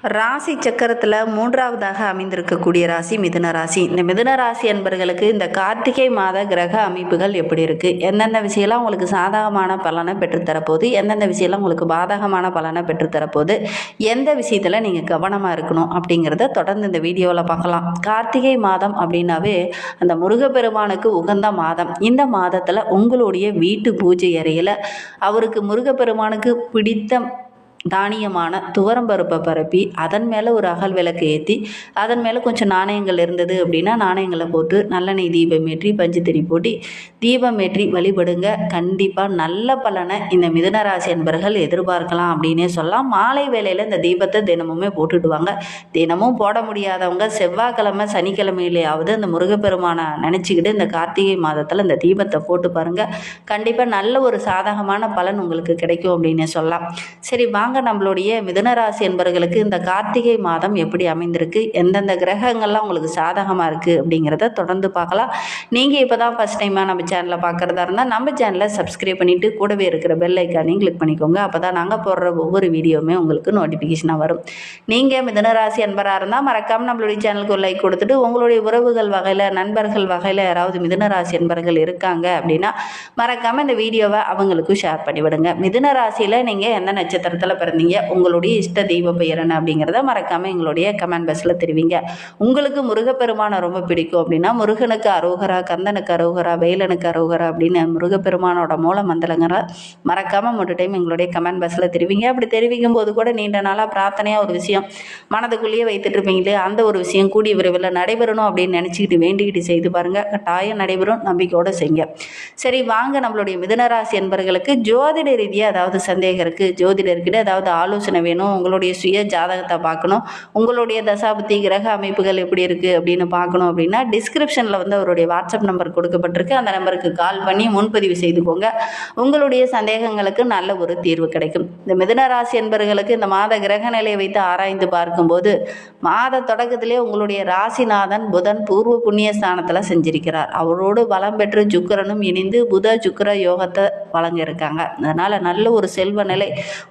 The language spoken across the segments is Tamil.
ராசி சக்கரத்தில் மூன்றாவதாக அமைந்திருக்கக்கூடிய ராசி மிதுன ராசி. இந்த மிதுன ராசி என்பவர்களுக்கு இந்த கார்த்திகை மாத கிரக அமைப்புகள் எப்படி இருக்குது, எந்தெந்த விஷயம்லாம் உங்களுக்கு சாதகமான பலனை பெற்றுத்தரப்போகுது, எந்தெந்த விஷயம்லாம் உங்களுக்கு பாதகமான பலனை பெற்றுத்தரப்போகுது, எந்த விஷயத்தில் நீங்கள் கவனமாக இருக்கணும் அப்படிங்கிறத தொடர்ந்து இந்த வீடியோவில் பார்க்கலாம். கார்த்திகை மாதம் அப்படின்னாவே அந்த முருகப்பெருமானுக்கு உகந்த மாதம். இந்த மாதத்தில் உங்களுடைய வீட்டு பூஜை அறையில் அவருக்கு முருகப்பெருமானுக்கு பிடித்த தானியமான துவரம்பருப்பை பரப்பி அதன் மேலே ஒரு அகல் விளக்கு ஏற்றி அதன் மேலே கொஞ்சம் நாணயங்கள் இருந்தது அப்படின்னா நாணயங்களை போட்டு நல்லெண்ணெய் தீபம் ஏற்றி பஞ்சுத்திரி போட்டு தீபம் ஏற்றி வழிபடுங்க. கண்டிப்பாக நல்ல பலனை இந்த மிதுனராசி என்பர்கள் எதிர்பார்க்கலாம் அப்படின்னே சொல்லலாம். மாலை வேளையில் இந்த தீபத்தை தினமுமே போட்டுடுவாங்க. தினமும் போட முடியாதவங்க செவ்வாய்க்கிழமை சனிக்கிழமையிலேயாவது அந்த முருகப்பெருமானை நினச்சிக்கிட்டு இந்த கார்த்திகை மாதத்தில் இந்த தீபத்தை போட்டு பாருங்கள். கண்டிப்பாக நல்ல ஒரு சாதகமான பலன் உங்களுக்கு கிடைக்கும் அப்படின்னே சொல்லலாம். சரி வாங்க, நம்மளுடைய மிதுனராசி என்பவர்களுக்கு இந்த கார்த்திகை மாதம் எப்படி அமைந்திருக்கு, எந்தெந்த கிரகங்கள்லாம் உங்களுக்கு சாதகமாக இருக்குது அப்படிங்கிறத தொடர்ந்து பார்க்கலாம். நீங்கள் இப்போ தான் ஃபஸ்ட் டைமாக நம்ம சேனலை பார்க்குறதா இருந்தால் நம்ம சேனலை சப்ஸ்கிரைப் பண்ணிவிட்டு கூடவே இருக்கிற பெல் ஐக்கானையும் கிளிக் பண்ணிக்கோங்க. அப்போ தான் நாங்கள் போடுற ஒவ்வொரு வீடியோவுமே உங்களுக்கு நோட்டிஃபிகேஷனாக வரும். நீங்கள் மிதுனராசி என்பராக இருந்தால் மறக்காமல் நம்மளுடைய சேனலுக்கு ஒரு லைக் கொடுத்துட்டு உங்களுடைய உறவுகள் வகையில் நண்பர்கள் வகையில் யாராவது மிதுனராசி என்பர்கள் இருக்காங்க அப்படின்னா மறக்காமல் இந்த வீடியோவை அவங்களுக்கும் ஷேர் பண்ணிவிடுங்க. மிதுனராசியில் நீங்கள் எந்த நட்சத்திரத்தில் பிறந்தீங்க, உங்களுடைய இஷ்ட தெய்வ பெயர் என்ன அப்படிங்கிறத மறக்காமல் எங்களுடைய கமெண்ட் பாக்ஸில் தெரிவிங்க. உங்களுக்கு முருகப்பெருமானை ரொம்ப பிடிக்கும் அப்படின்னா முருகனுக்கு அரோகரா, கந்தனுக்கு அரோகரா, வேலனுக்கு அரோகரா அப்படின்னு முருகப்பெருமானோட மூல மந்திரங்களை மறக்காமல் 3 டைம் எங்களுடைய கமெண்ட் பாக்ஸில் தெரிவிங்க. அப்படி தெரிவிக்கும் போது கூட நீண்ட நாளாக பிரார்த்தனையாக ஒரு விஷயம் மனதுக்குள்ளேயே வைத்துட்டு இருப்பீங்களே, அந்த ஒரு விஷயம் கூடிய விரைவில் நடைபெறணும் அப்படின்னு நினச்சிக்கிட்டு வேண்டிக்கிட்டு செய்து பாருங்கள். கட்டாயம் நடைபெறும், நம்பிக்கையோடு செய்யுங்க. சரி வாங்க, நம்மளுடைய மிதுனராசி என்பவர்களுக்கு ஜோதிட ரீதியாக அதாவது சந்தேகம் இருக்குது, ஜோதிடர்கிட்ட ஏதாவது ஆலோசனை வேணும், உங்களுடைய சுய ஜாதகத்தை பார்க்கணும், உங்களுடைய தசாபுத்தி கிரக அமைப்புகள் எப்படி இருக்குது அப்படின்னு பார்க்கணும் அப்படின்னா டிஸ்கிரிப்ஷனில் அவருடைய வாட்ஸ்அப் நம்பர் கொடுக்கப்பட்டிருக்கு. அந்த நம்பருக்கு கால் பண்ணி முன்பதிவு செய்துக்கோங்க. உங்களுடைய சந்தேகங்களுக்கு நல்ல ஒரு தீர்வு கிடைக்கும். இந்த மிதுனராசி என்பவர்களுக்கு இந்த மாத கிரக நிலையை வைத்து ஆராய்ந்து பார்க்கும்போது மாத தொடக்கத்திலே உங்களுடைய ராசிநாதன் புதன் பூர்வ புண்ணிய ஸ்தானத்தில் செஞ்சிருக்கிறார். அவரோடு பலம் பெற்று சுக்கிரனும் இணைந்து புத சுக்கிர யோகத்தை வழங்க இருக்காங்க. அதனால் நல்ல ஒரு செல்வ நிலை,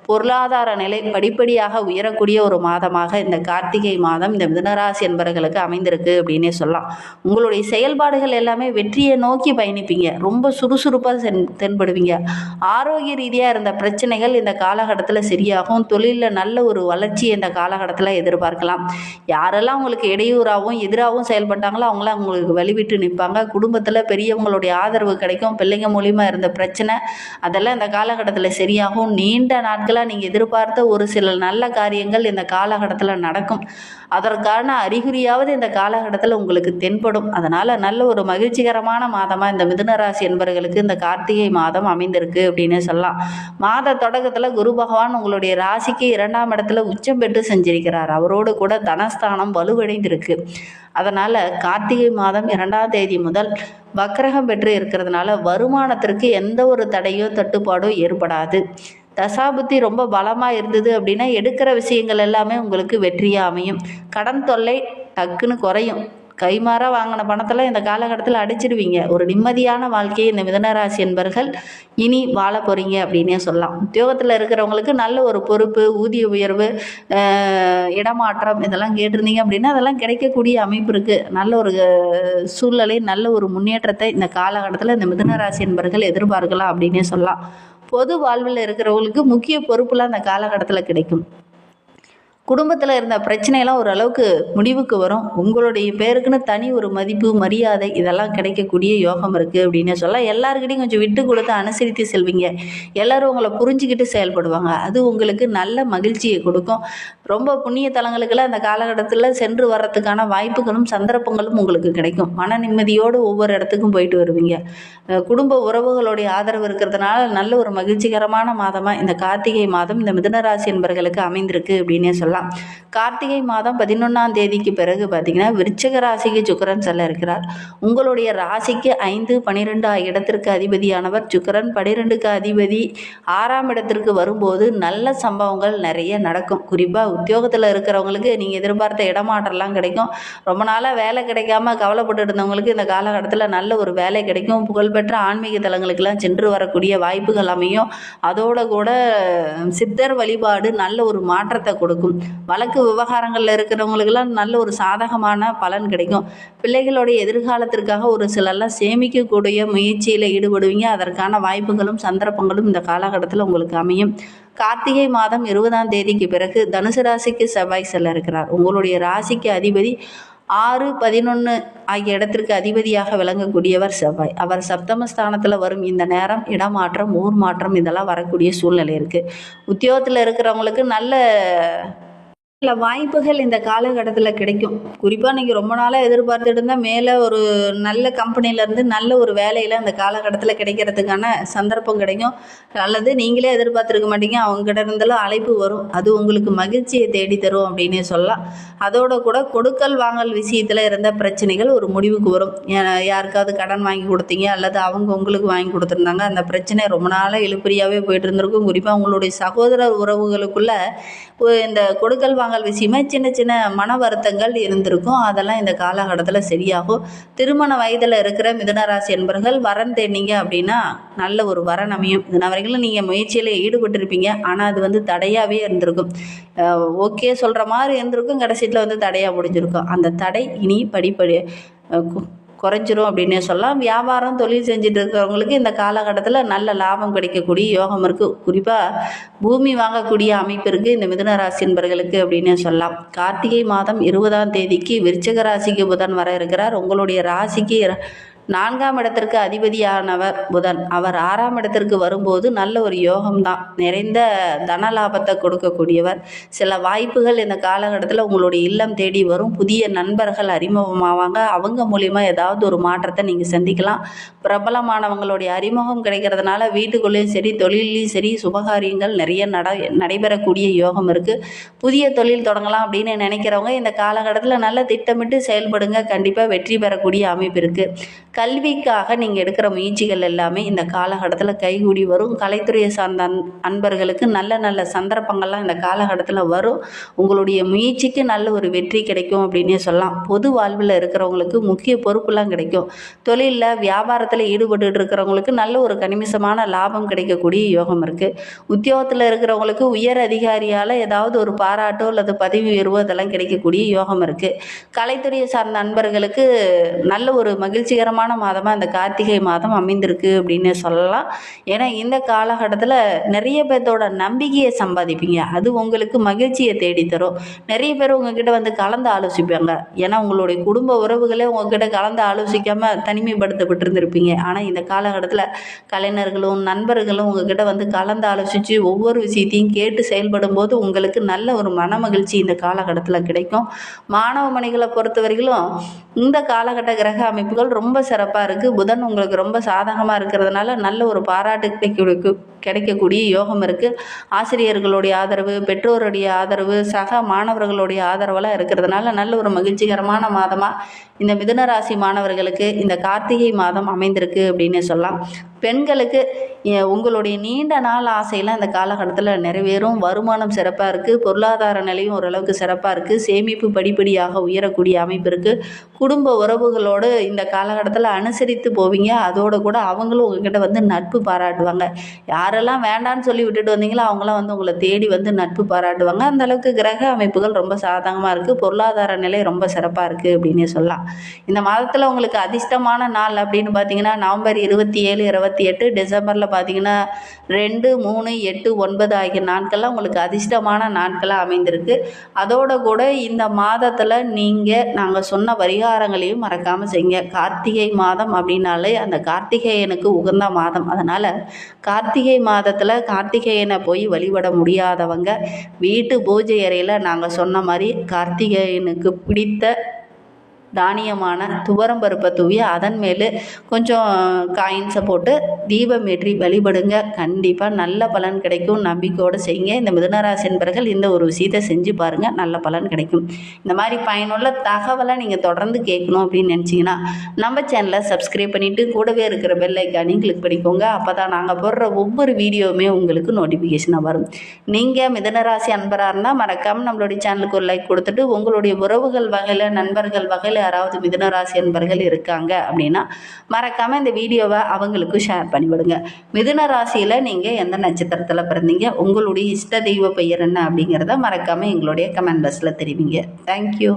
பொருளாதார நிலை படிப்படியாக உயரக்கூடிய ஒரு மாதமாக இந்த கார்த்திகை மாதம் இந்த மிதுனராசி என்பவர்களுக்கு அமைந்திருக்கு அப்படின்னே சொல்லலாம். உங்களுடைய செயல்பாடுகள் எல்லாமே வெற்றியை நோக்கி பயணிப்பீங்க. ரொம்ப சுறுசுறுப்பாக தென்படுவீங்க. ஆரோக்கிய ரீதியாக இருந்த பிரச்சனைகள் இந்த காலகட்டத்தில் சரியாகும். தொழிலில் நல்ல ஒரு வளர்ச்சியை இந்த காலகட்டத்தில் எதிர்பார்க்கலாம். யாரெல்லாம் உங்களுக்கு இடையூறாகவும் எதிராகவும் செயல்பட்டாங்களோ அவங்களாம் உங்களுக்கு வழிவிட்டு நிற்பாங்க. குடும்பத்தில் பெரியவங்களுடைய ஆதரவு கிடைக்கும். பிள்ளைங்க மூலிமா இருந்த பிரச்சனை அதெல்லாம் இந்த காலகட்டத்தில் சரியாகும். நீண்ட நாட்களாக நீங்கள் எதிர்பார்த்த ஒரு சில நல்ல காரியங்கள் இந்த காலகட்டத்தில் நடக்கும். அதற்கான அறிகுறியாவது இந்த காலகட்டத்தில் உங்களுக்கு தென்படும். அதனால் நல்ல ஒரு மகிழ்ச்சிகரமான மாதமாக இந்த மிதுனராசி என்பவர்களுக்கு இந்த கார்த்திகை மாதம் அமைந்திருக்கு அப்படின்னு சொல்லலாம். மாத தொடக்கத்தில் குரு பகவான் உங்களுடைய ராசிக்கு 2ஆம் இடத்துல உச்சம் பெற்று செஞ்சிருக்கிறார். அவரோடு கூட தனஸ்தானம் வலுவடைந்திருக்கு. அதனால் கார்த்திகை மாதம் 2ஆம் தேதி முதல் வக்கிரகம் பெற்று இருக்கிறதுனால வருமானத்திற்கு எந்த ஒரு தடையோ தட்டுப்பாடோ ஏற்படாது. தசாபுத்தி ரொம்ப பலமாக இருந்தது அப்படின்னா எடுக்கிற விஷயங்கள் எல்லாமே உங்களுக்கு வெற்றியாக அமையும். கடன் தொல்லை டக்குன்னு குறையும். கைமாறாக வாங்கின பணத்தில் இந்த காலகட்டத்தில் அடிச்சிடுவீங்க. ஒரு நிம்மதியான வாழ்க்கையை இந்த மிதுனராசி என்பர்கள் இனி வாழ போகிறீங்க அப்படின்னே சொல்லலாம். உத்தியோகத்தில் இருக்கிறவங்களுக்கு நல்ல ஒரு பொறுப்பு, ஊதிய உயர்வு, இடமாற்றம் இதெல்லாம் கேட்டிருந்தீங்க அப்படின்னா அதெல்லாம் கிடைக்கக்கூடிய அமைப்பு இருக்குது. நல்ல ஒரு சூழ்நிலை, நல்ல ஒரு முன்னேற்றத்தை இந்த காலகட்டத்தில் இந்த மிதுனராசி என்பர்கள் எதிர்பார்க்கலாம் அப்படின்னே சொல்லலாம். பொது வாழ்வில் இருக்கிறவங்களுக்கு முக்கிய பொறுப்புலாம் அந்த காலகட்டத்தில் கிடைக்கும். குடும்பத்தில் இருந்த பிரச்சனையெல்லாம் ஓரளவுக்கு முடிவுக்கு வரும். உங்களுடைய பேருக்குன்னு தனி ஒரு மதிப்பு, மரியாதை இதெல்லாம் கிடைக்கக்கூடிய யோகம் இருக்குது அப்படின்னு சொல்லலாம். எல்லாருக்கிட்டையும் கொஞ்சம் விட்டு கொடுத்து அனுசரித்து செல்வீங்க. எல்லோரும் உங்களை புரிஞ்சுக்கிட்டு செயல்படுவாங்க. அது உங்களுக்கு நல்ல மகிழ்ச்சியை கொடுக்கும். ரொம்ப புண்ணிய தலங்களுக்கெல்லாம் இந்த காலகட்டத்தில் சென்று வர்றதுக்கான வாய்ப்புகளும் சந்தர்ப்பங்களும் உங்களுக்கு கிடைக்கும். மன நிம்மதியோடு ஒவ்வொரு இடத்துக்கும் போயிட்டு வருவீங்க. குடும்ப உறவுகளுடைய ஆதரவு இருக்கிறதுனால நல்ல ஒரு மகிழ்ச்சிகரமான மாதமாக இந்த கார்த்திகை மாதம் இந்த மிதுனராசி என்பவர்களுக்கு அமைந்திருக்கு அப்படின்னே சொல்லலாம். கார்த்திகை மாதம் 11ஆம் தேதிக்கு பிறகு பார்த்தீங்கன்னா விருச்சிக ராசிக்கு சுக்கிரன் செல்ல இருக்கிறார். உங்களுடைய ராசிக்கு 5, 12 இடத்திற்கு அதிபதியானவர் சுக்கிரன், 12க்கு அதிபதி 6ஆம் இடத்திற்கு வரும்போது நல்ல சம்பவங்கள் நிறைய நடக்கும். குறிப்பாக உத்தியோகத்தில் இருக்கிறவங்களுக்கு நீங்கள் எதிர்பார்த்த இடமாற்றம்லாம் கிடைக்கும். ரொம்ப நாளாக வேலை கிடைக்காம கவலைப்பட்டு இருந்தவங்களுக்கு இந்த காலகட்டத்தில் நல்ல ஒரு வேலை கிடைக்கும். புகழ்பெற்ற ஆன்மீக தலங்களுக்கெல்லாம் சென்று வரக்கூடிய வாய்ப்புகள் அமையும். அதோட கூட சித்தர் வழிபாடு நல்ல ஒரு மாற்றத்தை கொடுக்கும். வழக்கு விவகாரங்களில் இருக்கிறவங்களுக்கெல்லாம் நல்ல ஒரு சாதகமான பலன் கிடைக்கும். பிள்ளைகளுடைய எதிர்காலத்திற்காக ஒரு சிலர்லாம் சேமிக்கக்கூடிய முயற்சியில் ஈடுபடுவீங்க. அதற்கான வாய்ப்புகளும் சந்தர்ப்பங்களும் இந்த காலகட்டத்தில் உங்களுக்கு அமையும். கார்த்திகை மாதம் 20ஆம் தேதிக்கு பிறகு தனுசு ராசிக்கு செவ்வாய் செல்ல இருக்கிறார். உங்களுடைய ராசிக்கு அதிபதி 6, 11 ஆகிய இடத்திற்கு அதிபதியாக விளங்கக்கூடியவர் செவ்வாய். அவர் சப்தமஸ்தானத்தில் வரும் இந்த நேரம் இடமாற்றம், ஊர் மாற்றம் இதெல்லாம் வரக்கூடிய சூழ்நிலை இருக்குது. உத்தியோகத்தில் இருக்கிறவங்களுக்கு நல்ல சில வாய்ப்புகள் இந்த காலகட்டத்தில் கிடைக்கும். குறிப்பாக நீங்கள் ரொம்ப நாளாக எதிர்பார்த்துட்டு இருந்தால் மேலே ஒரு நல்ல கம்பெனிலேருந்து நல்ல ஒரு வேலையில் அந்த காலகட்டத்தில் கிடைக்கிறதுக்கான சந்தர்ப்பம் கிடைக்கும். அல்லது நீங்களே எதிர்பார்த்துருக்க மாட்டீங்க, அவங்ககிட்ட இருந்தாலும் அழைப்பு வரும். அது உங்களுக்கு மகிழ்ச்சியை தேடி தரும் அப்படின்னே சொல்லலாம். அதோட கூட கொடுக்கல் வாங்கல் விஷயத்தில் இருந்த பிரச்சனைகள் ஒரு முடிவுக்கு வரும். யாருக்காவது கடன் வாங்கி கொடுத்தீங்க அல்லது அவங்க உங்களுக்கு வாங்கி கொடுத்துருந்தாங்க, அந்த பிரச்சனை ரொம்ப நாளாக இழுபறியாகவே போயிட்டு இருந்திருக்கும். குறிப்பாக உங்களுடைய சகோதர உறவுகளுக்குள்ள இந்த கொடுக்கல் வாங்கல் விஷயமா சின்ன சின்ன மன வருத்தங்கள் இருந்திருக்கும். அதெல்லாம் இந்த காலகட்டத்தில் சரியாகும். திருமண வயதில் இருக்கிற மிதுனராசி என்பர்கள் வரன் தேடினீங்க அப்படின்னா நல்ல ஒரு வரன் அமையும். இதனால் வரைக்கும் நீங்கள் முயற்சியில் ஈடுபட்டிருப்பீங்க, ஆனால் அது தடையாகவே இருந்திருக்கும். ஓகே சொல்கிற மாதிரி இருந்திருக்கும், கடைசியில் தடையாக முடிஞ்சிருக்கும். அந்த தடை இனி படிப்படி குறைஞ்சிரும் அப்படின்னே சொல்லலாம். வியாபாரம் தொழில் செஞ்சுட்டு இருக்கிறவங்களுக்கு இந்த காலகட்டத்தில் நல்ல லாபம் கிடைக்கக்கூடிய யோகம் இருக்குது. குறிப்பாக பூமி வாங்கக்கூடிய அமைப்பு இருக்குது இந்த மிதுன ராசி என்பர்களுக்கு அப்படின்னே சொல்லலாம். கார்த்திகை மாதம் 20ஆம் தேதிக்கு விருச்சிக ராசிக்கு புதன் வர இருக்கிறார். உங்களுடைய ராசிக்கு 4ஆம் இடத்திற்கு அதிபதியானவர் புதன். அவர் 6ஆம் இடத்திற்கு வரும்போது நல்ல ஒரு யோகம்தான், நிறைந்த தன லாபத்தை கொடுக்கக்கூடியவர். சில வாய்ப்புகள் இந்த காலகட்டத்தில் உங்களுடைய இல்லம் தேடி வரும். புதிய நண்பர்கள் அறிமுகமாவாங்க. அவங்க மூலிமா ஏதாவது ஒரு மாற்றத்தை நீங்கள் சந்திக்கலாம். பிரபலமானவங்களுடைய அறிமுகம் கிடைக்கிறதுனால வீட்டுக்குள்ளேயும் சரி தொழிலையும் சரி சுபகாரியங்கள் நிறைய நடைபெறக்கூடிய யோகம் இருக்குது. புதிய தொழில் தொடங்கலாம் அப்படின்னு நினைக்கிறவங்க இந்த காலகட்டத்தில் நல்ல திட்டமிட்டு செயல்படுங்க. கண்டிப்பாக வெற்றி பெறக்கூடிய அமைப்பு இருக்குது. கல்விக்காக நீங்கள் எடுக்கிற முயற்சிகள் எல்லாமே இந்த காலகட்டத்தில் கைகூடி வரும். கலைத்துறையை சார்ந்த அன்பர்களுக்கு நல்ல நல்ல சந்தர்ப்பங்கள்லாம் இந்த காலகட்டத்தில் வரும். உங்களுடைய முயற்சிக்கு நல்ல ஒரு வெற்றி கிடைக்கும் அப்படின்னே சொல்லலாம். பொது வாழ்வில் இருக்கிறவங்களுக்கு முக்கிய பொறுப்புலாம் கிடைக்கும். தொழிலில் வியாபாரத்தில் ஈடுபட்டு இருக்கிறவங்களுக்கு நல்ல ஒரு கணிசமான லாபம் கிடைக்கக்கூடிய யோகம் இருக்குது. உத்தியோகத்தில் இருக்கிறவங்களுக்கு உயர் அதிகாரியால் ஏதாவது ஒரு பாராட்டோ அல்லது பதவி உயர்வோ அதெல்லாம் கிடைக்கக்கூடிய யோகம் இருக்குது. கலைத்துறையை சார்ந்த அன்பர்களுக்கு நல்ல ஒரு மகிழ்ச்சிகரமான மாதமாக இந்த கார்த்திகை மாதம் அமைந்திருக்கு அப்படின்னு சொல்லலாம். ஏன்னா இந்த காலகட்டத்தில் நிறைய பேர்த்தோட நம்பிக்கையை சம்பாதிப்பீங்க. அது உங்களுக்கு மகிழ்ச்சியை தேடித்தரும். நிறைய பேர் உங்ககிட்ட கலந்து ஆலோசிப்பாங்க. ஏன்னா உங்களுடைய குடும்ப உறவுகளே உங்ககிட்ட கலந்து ஆலோசிக்காமல் தனிமைப்படுத்தப்பட்டு இருந்திருப்பீங்க. ஆனால் இந்த காலகட்டத்தில் கலைஞர்களும் நண்பர்களும் உங்ககிட்ட கலந்து ஆலோசித்து ஒவ்வொரு விஷயத்தையும் கேட்டு செயல்படும் போது உங்களுக்கு நல்ல ஒரு மன மகிழ்ச்சி இந்த காலகட்டத்தில் கிடைக்கும். மாணவ மணிகளை பொறுத்தவரையிலும் இந்த காலகட்ட கிரக அமைப்புகள் ரொம்ப சிறப்பாக இருக்குது. புதன் உங்களுக்கு ரொம்ப சாதகமாக இருக்கிறதுனால நல்ல ஒரு பாராட்டு கிடைக்கக்கூடிய யோகம் இருக்குது. ஆசிரியர்களுடைய ஆதரவு, பெற்றோருடைய ஆதரவு, சக மாணவர்களுடைய ஆதரவெல்லாம் இருக்கிறதுனால நல்ல ஒரு மகிழ்ச்சிகரமான மாதமாக இந்த மிதுன ராசி மாணவர்களுக்கு இந்த கார்த்திகை மாதம் அமைந்திருக்கு அப்படின்னு சொல்லலாம். பெண்களுக்கு உங்களுடைய நீண்ட நாள் ஆசையெல்லாம் இந்த காலகட்டத்தில் நிறைவேறும். வருமானம் சிறப்பாக இருக்குது. பொருளாதார நிலையும் ஓரளவுக்கு சிறப்பாக இருக்குது. சேமிப்பு படிப்படியாக உயரக்கூடிய அமைப்பு இருக்குது. குடும்ப உறவுகளோடு இந்த காலகட்டத்தில் அனுசரித்து போவீங்க. அதோடு கூட அவங்களும் உங்ககிட்ட நட்பு பாராட்டுவாங்க. யாரெல்லாம் வேண்டான்னு சொல்லி விட்டுட்டு வந்தீங்களோ அவங்களாம் உங்களை தேடி நட்பு பாராட்டுவாங்க. அந்தளவுக்கு கிரக அமைப்புகள் ரொம்ப சாதகமாக இருக்குது. பொருளாதார நிலை ரொம்ப சிறப்பாக இருக்குது அப்படின்னே சொல்லலாம். இந்த மாதத்தில் உங்களுக்கு அதிர்ஷ்டமான நாள் அப்படின்னு பார்த்தீங்கன்னா நவம்பர் 27, 28, டிசம்பரில் பார்த்தீங்கன்னா 2, 3, 8, 9 ஆகிய நாட்கள்லாம் உங்களுக்கு அதிர்ஷ்டமான நாட்களாக அமைந்திருக்கு. அதோட கூட இந்த மாதத்தில் நாங்கள் சொன்ன பரிகாரங்களையும் மறக்காமல் செய்யுங்க. கார்த்திகை மாதம் அப்படின்னாலே அந்த கார்த்திகேயனுக்கு உகந்த மாதம். அதனால் கார்த்திகை மாதத்தில் கார்த்திகேயனை போய் வழிபட முடியாதவங்க வீட்டு பூஜை அறையில் நாங்கள் சொன்ன மாதிரி கார்த்திகேயனுக்கு பிடித்த தானியமான துவரம் பருப்பை தூவி அதன் மேலே கொஞ்சம் காயின்ஸை போட்டு தீபம் ஏற்றி வழிபடுங்க. கண்டிப்பாக நல்ல பலன் கிடைக்கும். நம்பிக்கையோடு செய்யுங்க. இந்த மிதுனராசி என்பர்கள் இந்த ஒரு விஷயத்தை செஞ்சு பாருங்கள், நல்ல பலன் கிடைக்கும். இந்த மாதிரி பயனுள்ள தகவலை நீங்கள் தொடர்ந்து கேட்கணும் அப்படின்னு நினச்சிங்கன்னா நம்ம சேனலை சப்ஸ்கிரைப் பண்ணிவிட்டு கூடவே இருக்கிற பெல் ஐக்கானையும் கிளிக் பண்ணிக்கோங்க. அப்போ தான் நாங்கள் போடுற ஒவ்வொரு வீடியோவுமே உங்களுக்கு நோட்டிஃபிகேஷனாக வரும். நீங்கள் மிதுனராசி அன்பராக இருந்தால் மறக்காமல் நம்மளுடைய சேனலுக்கு ஒரு லைக் கொடுத்துட்டு உங்களுடைய உறவுகள் வகையில் நண்பர்கள் வகையில் நண்பர்கள் யாராவது மிதுன ராசி அன்பர்கள் இருக்காங்க அப்படின்னா மறக்காமல் இந்த வீடியோவை அவங்களுக்கும் ஷேர் பண்ணிவிடுங்க. மிதுன ராசியில் நீங்கள் எந்த நட்சத்திரத்தில் பிறந்தீங்க, உங்களுடைய இஷ்ட தெய்வ பெயர் என்ன அப்படிங்கிறத மறக்காமல் எங்களுடைய கமெண்ட் பாக்ஸில் தெரிவிங்க. தேங்க்யூ.